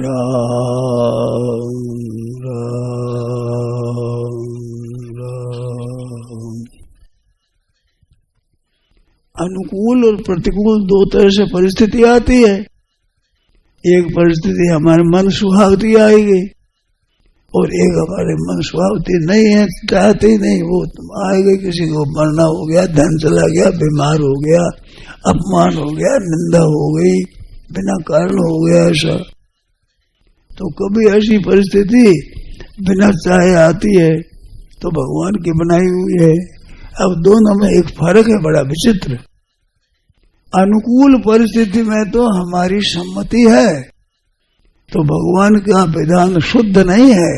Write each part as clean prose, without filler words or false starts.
राम राम राम। अनुकूल और प्रतिकूल दो तरह से परिस्थिति आती है। एक परिस्थिति हमारे मन सुहावती आएगी और एक हमारे मन सुहावती नहीं है, चाहते ही नहीं, वो आएगी। किसी को मरना हो गया, धन चला गया, बीमार हो गया, अपमान हो गया, निंदा हो गई, बिना कारण हो गया ऐसा। तो कभी ऐसी परिस्थिति बिना चाहे आती है तो भगवान की बनाई हुई है। अब दोनों में एक फर्क है बड़ा विचित्र। अनुकूल परिस्थिति में तो हमारी सम्मति है, तो भगवान का विधान शुद्ध नहीं है।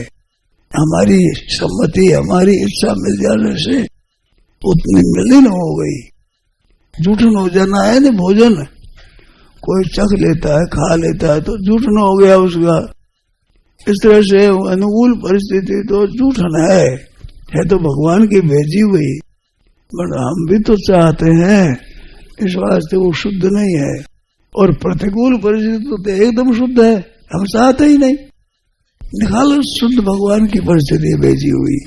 हमारी सम्मति, हमारी इच्छा मिल जाने से उतनी मिलन हो गई। जूठन हो जाना है ना, भोजन कोई चख लेता है, खा लेता है तो जूठन हो गया उसका। इस तरह से अनुकूल परिस्थिति तो जूठन है तो भगवान की भेजी हुई, बट हम भी तो चाहते हैं, इस वास्ते वो शुद्ध नहीं है। और प्रतिकूल परिस्थिति तो एकदम शुद्ध है, हम चाहते ही नहीं। निकालो शुद्ध भगवान की परिस्थिति भेजी हुई,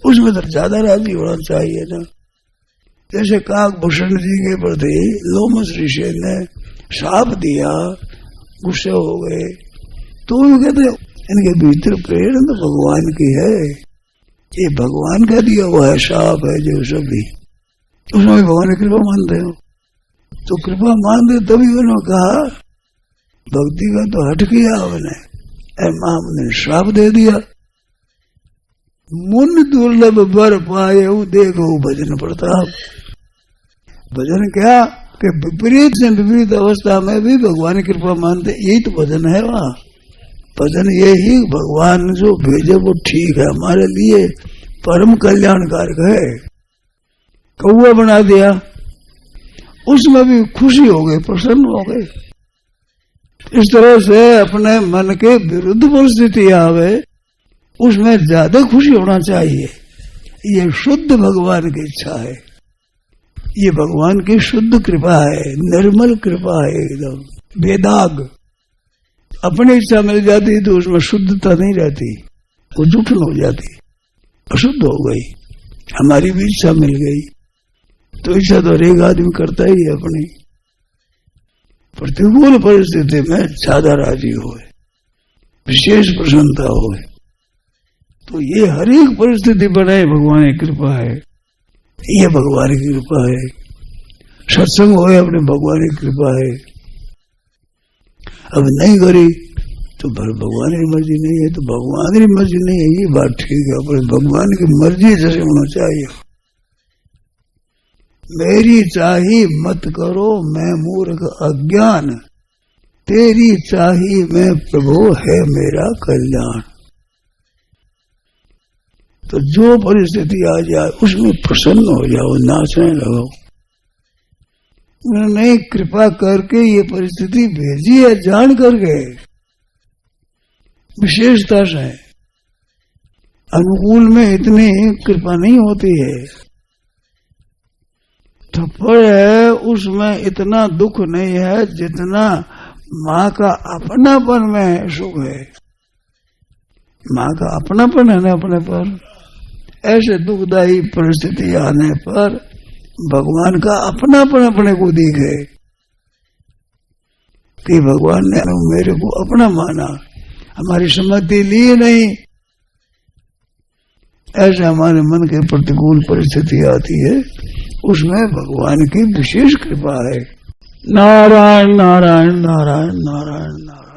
उसमें तो ज्यादा राजी होना चाहिए ना। जैसे काकभूषण जी के प्रति लोमस ऋषि ने शाप दिया, गुस्से हो गए, तो वो कहते इनके भीतर प्रेरणा तो भगवान की है, ये भगवान का दिया हुआ है शाप है जो सभी, उसमें भी भगवान की कृपा मानते हो। तो कृपा मानते तभी उन्होंने कहा भक्ति का तो हट किया हमने, हमने श्राप दे दिया। मुन दुर्लभ बर पाए देखो भजन प्रताप। भजन क्या कि विपरीत से विपरीत अवस्था में भी भगवान की कृपा मानते, यही तो भजन है। वहाँ भजन यही भगवान जो भेजे वो ठीक है, हमारे लिए परम कल्याणकारक है। कौआ बना दिया, उसमें भी खुशी हो गई, प्रसन्न हो गए। इस तरह से अपने मन के विरुद्ध परिस्थिति आवे उसमें ज्यादा खुशी होना चाहिए। ये शुद्ध भगवान की इच्छा है, ये भगवान की शुद्ध कृपा है, निर्मल कृपा है, एकदम बेदाग। अपनी इच्छा मिल जाती तो उसमें शुद्धता नहीं रहती, वो जूठन हो जाती, अशुद्ध हो गई। हमारी भी इच्छा मिल गई तो इच्छा तो हर एक आदमी करता ही है अपनी। प्रतिकूल परिस्थिति में ज्यादा राजी हो, विशेष प्रसन्नता हो, तो ये हर एक परिस्थिति बनाए भगवान की कृपा है, ये भगवान की कृपा है। सत्संग हो अपने भगवान की कृपा है। अब नहीं करी तो भगवान की मर्जी नहीं है, तो भगवान की मर्जी नहीं है, ये बात ठीक है। अपने भगवान की मर्जी जैसे होना चाहिए। मेरी चाही मत करो मैं मूर्ख अज्ञान, तेरी चाही मैं प्रभु है मेरा कल्याण। तो जो परिस्थिति आ जाए उसमें प्रसन्न हो जाओ, नाचने लगो। उन्होंने कृपा करके ये परिस्थिति भेजी है, जान करके, विशेषता से। अनुकूल में इतनी कृपा नहीं होती है। थप्पड़ है उसमें इतना दुख नहीं है जितना माँ का अपनापन में सुख है। माँ का अपनापन है ना अपने पर, ऐसे दुखदायी परिस्थिति आने पर भगवान का अपनापन अपने को दिखे कि भगवान ने मेरे को अपना माना, हमारी सम्मति ली नहीं। ऐसे हमारे मन के प्रतिकूल परिस्थिति आती है, उसमें भगवान की विशेष कृपा है। नारायण नारायण नारायण नारायण नारायण।